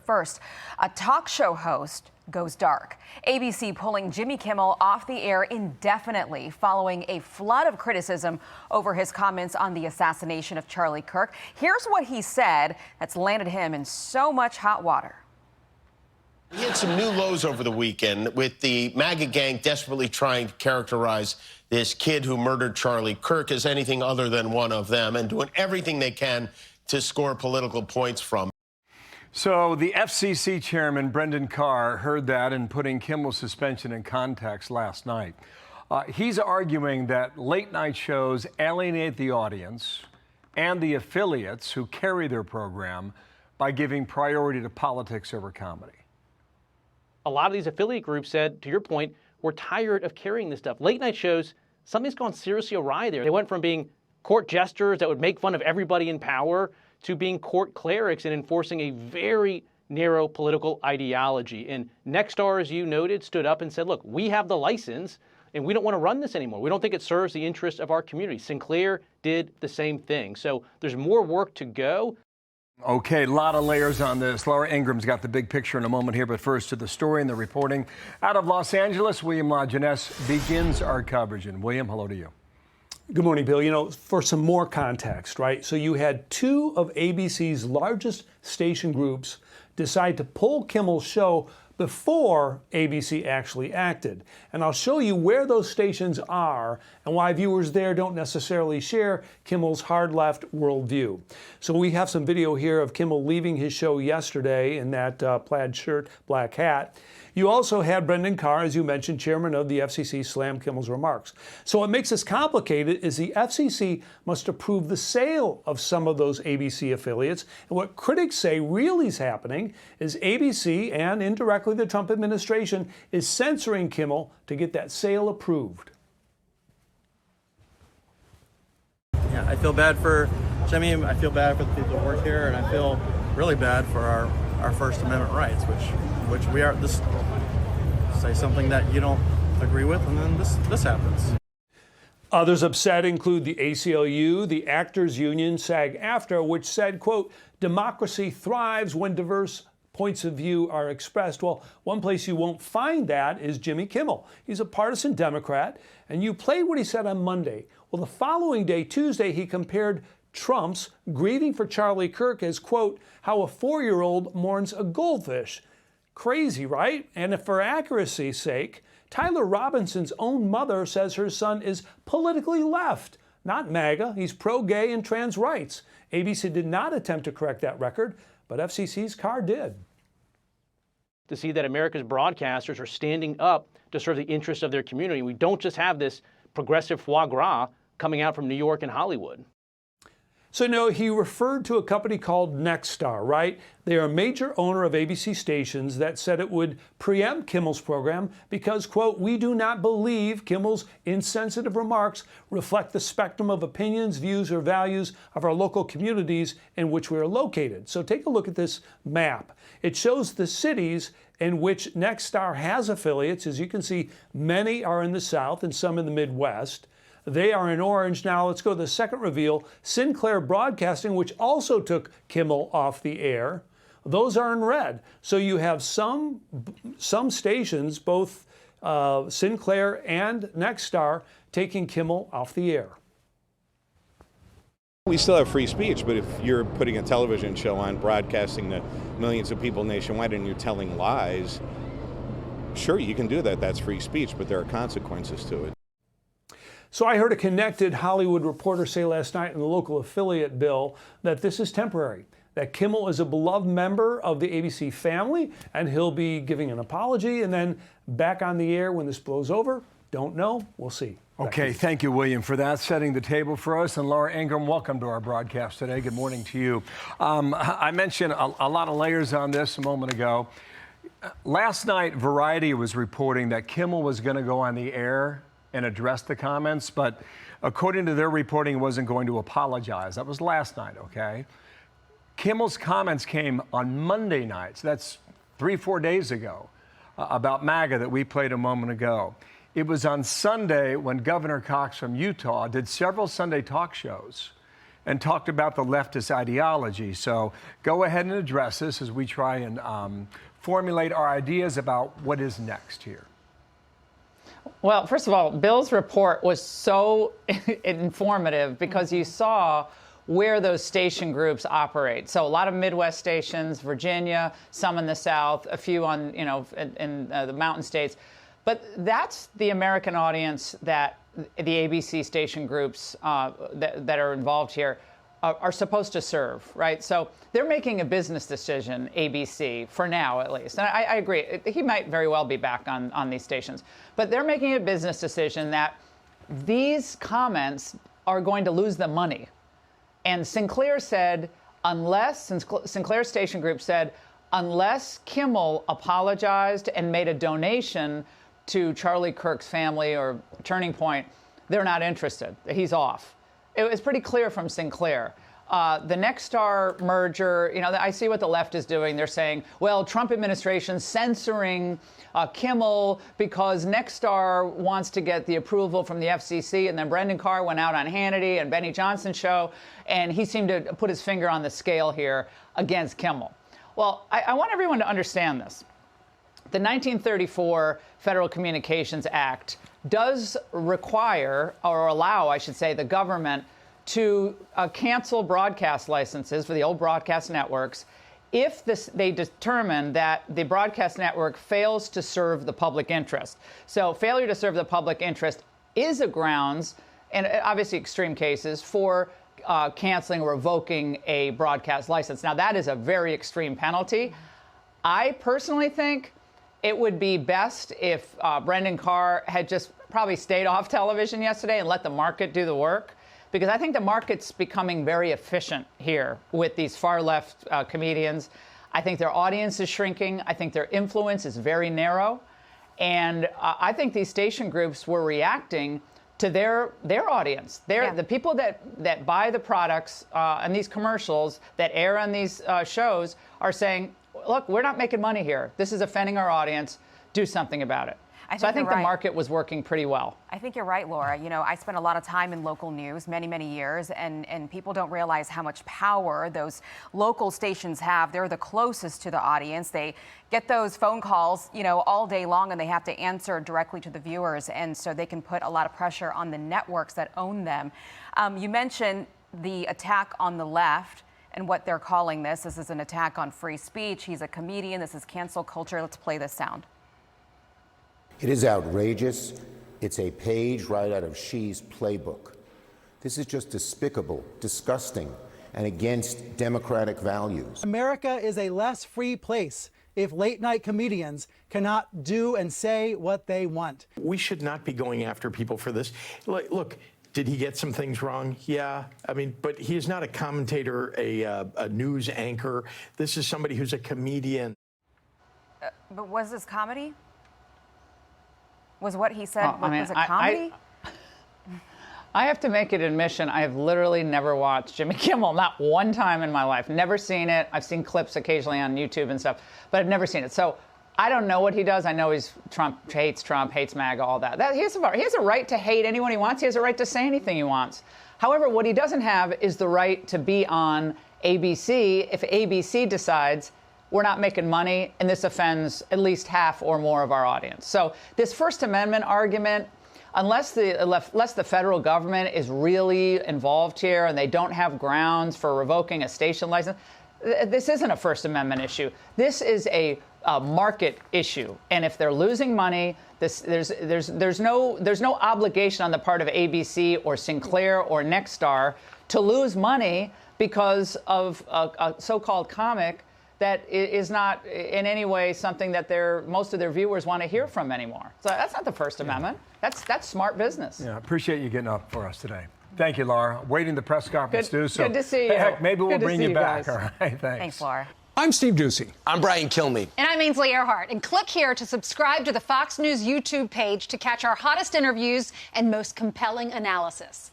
first, a talk show host goes dark. ABC pulling Jimmy Kimmel off the air indefinitely following a flood of criticism over his comments on the assassination of Charlie Kirk. Here's what he said that's landed him in so much hot water. He had some new lows over the weekend with the MAGA gang desperately trying to characterize this kid who murdered Charlie Kirk as anything other than one of them and doing everything they can to score political points from. So the FCC chairman, Brendan Carr, heard that and putting Kimmel's suspension in context last night. He's arguing that late night shows alienate the audience and the affiliates who carry their program by giving priority to politics over comedy. A lot of these affiliate groups said, to your point, we're tired of carrying this stuff. Late night shows, something's gone seriously awry there. They went from being court jesters that would make fun of everybody in power to being court clerics and enforcing a very narrow political ideology. And Nexstar, as you noted, stood up and said, look, we have the license and we don't want to run this anymore. We don't think it serves the interests of our community. Sinclair did the same thing. So there's more work to go. Okay, a lot of layers on this. Laura Ingram's got the big picture in a moment here, but first to the story and the reporting. Out of Los Angeles, William La Jeunesse begins our coverage. And William, hello to you. Good morning, Bill. You know, for some more context, right? So you had two of ABC's largest station groups decide to pull Kimmel's show before ABC actually acted. And I'll show you where those stations are and why viewers there don't necessarily share Kimmel's hard left worldview. So we have some video here of Kimmel leaving his show yesterday in that plaid shirt, black hat. You also had Brendan Carr, as you mentioned, chairman of the FCC, slam Kimmel's remarks. So what makes this complicated is the FCC must approve the sale of some of those ABC affiliates. And what critics say really is happening is ABC and indirectly the Trump administration is censoring Kimmel to get that sale approved. Yeah, I feel bad for Jimmy, I feel bad for the people who work here, and I feel really bad for our First Amendment rights, which we are, this, say something that you don't agree with, and then this happens. Others upset include the ACLU, the Actors Union, SAG-AFTRA, which said, quote, democracy thrives when diverse points of view are expressed. Well, one place you won't find that is Jimmy Kimmel. He's a partisan Democrat, and you played what he said on Monday. Well, the following day, Tuesday, he compared Trump's grieving for Charlie Kirk as, quote, how a 4-year-old mourns a goldfish. Crazy, right? And if for accuracy's sake, Tyler Robinson's own mother says her son is politically left, not MAGA. He's pro-gay and trans rights. ABC did not attempt to correct that record, but FCC's Carr did. To see that America's broadcasters are standing up to serve the interests of their community. We don't just have this progressive foie gras coming out from New York and Hollywood. So no, he referred to a company called Nexstar, right? They are a major owner of ABC stations that said it would preempt Kimmel's program because, quote, we do not believe Kimmel's insensitive remarks reflect the spectrum of opinions, views, or values of our local communities in which we are located. So take a look at this map. It shows the cities in which Nexstar has affiliates. As you can see, many are in the South and some in the Midwest. They are in orange. Now let's go to the second reveal. Sinclair Broadcasting, which also took Kimmel off the air, those are in red. So you have some stations, both Sinclair and Nexstar, taking Kimmel off the air. We still have free speech, but if you're putting a television show on, broadcasting to millions of people nationwide, and you're telling lies, sure, you can do that. That's free speech, but there are consequences to it. So I heard a connected Hollywood reporter say last night in the local affiliate bill that this is temporary, that Kimmel is a beloved member of the ABC family, and he'll be giving an apology and then back on the air when this blows over. Don't know. We'll see. Okay, thank you, William, for that, setting the table for us. And Laura Ingraham, welcome to our broadcast today. Good morning to you. I mentioned a lot of layers on this a moment ago. Last night, Variety was reporting that Kimmel was going to go on the air and address the comments, but according to their reporting, wasn't going to apologize. That was last night, okay? Kimmel's comments came on Monday night, so that's 3-4 days ago, about MAGA that we played a moment ago. It was on Sunday when Governor Cox from Utah did several Sunday talk shows and talked about the leftist ideology. So go ahead and address this as we try and formulate our ideas about what is next here. Well, first of all, Bill's report was so informative because you saw where those station groups operate. So a lot of Midwest stations, Virginia, some in the South, a few on, in the mountain states. But that's the American audience that the ABC station groups that are involved here are supposed to serve, right? So they're making a business decision, ABC, for now at least. And I agree. He might very well be back on these stations. But they're making a business decision that these comments are going to lose them money. And Sinclair said, Sinclair Station Group said, unless Kimmel apologized and made a donation to Charlie Kirk's family or Turning Point, they're not interested. He's off. It was pretty clear from Sinclair. The Nexstar merger, I see what the left is doing. They're saying, well, Trump administration censoring Kimmel because Nexstar wants to get the approval from the FCC. And then Brendan Carr went out on Hannity and Benny Johnson's show, and he seemed to put his finger on the scale here against Kimmel. Well, I want everyone to understand this. The 1934 Federal Communications Act does require, or allow, I should say, the government to cancel broadcast licenses for the old broadcast networks if they determine that the broadcast network fails to serve the public interest. So failure to serve the public interest is a grounds, and obviously extreme cases, for canceling or revoking a broadcast license. Now, that is a very extreme penalty. I personally think it would be best if Brendan Carr had just probably stayed off television yesterday and let the market do the work, because I think the market's becoming very efficient here with these far-left comedians. I think their audience is shrinking. I think their influence is very narrow. And I think these station groups were reacting to their audience. The people that buy the products and these commercials that air on these shows are saying, look, we're not making money here. This is offending our audience. Do something about it. So I think the market was working pretty well. I think you're right, Laura. I spent a lot of time in local news, many, many years, and people don't realize how much power those local stations have. They're the closest to the audience. They get those phone calls, all day long, and they have to answer directly to the viewers. And so they can put a lot of pressure on the networks that own them. You mentioned the attack on the left and what they're calling this. This is an attack on free speech. He's a comedian. This is cancel culture. Let's play this sound. It is outrageous. It's a page right out of Xi's playbook. This is just despicable, disgusting, and against democratic values. America is a less free place if late-night comedians cannot do and say what they want. We should not be going after people for this. Look, did he get some things wrong? Yeah. But he is not a commentator, a news anchor. This is somebody who's a comedian. But was this comedy? Was what he said, was it comedy? I have to make an admission. I have literally never watched Jimmy Kimmel, not one time in my life. Never seen it. I've seen clips occasionally on YouTube and stuff, but I've never seen it. So I don't know what he does. I know he's Trump, hates MAGA, all that. He has a right to hate anyone he wants. He has a right to say anything he wants. However, what he doesn't have is the right to be on ABC if ABC decides we're not making money, and this offends at least half or more of our audience. So this First Amendment argument, unless the federal government is really involved here and they don't have grounds for revoking a station license, this isn't a First Amendment issue. This is a market issue, and if they're losing money, there's no obligation on the part of ABC or Sinclair or Nexstar to lose money because of a so-called comic that is not in any way something that most of their viewers want to hear from anymore. So that's not the First Amendment. That's smart business. Yeah, appreciate you getting up for us today. Thank you, Laura. Waiting the press conference, too. Good to see you. Heck, maybe we'll bring you back. Guys. All right, thanks. Thanks, Laura. I'm Steve Ducey. I'm Brian Kilmeade. And I'm Ainsley Earhart. And click here to subscribe to the Fox News YouTube page to catch our hottest interviews and most compelling analysis.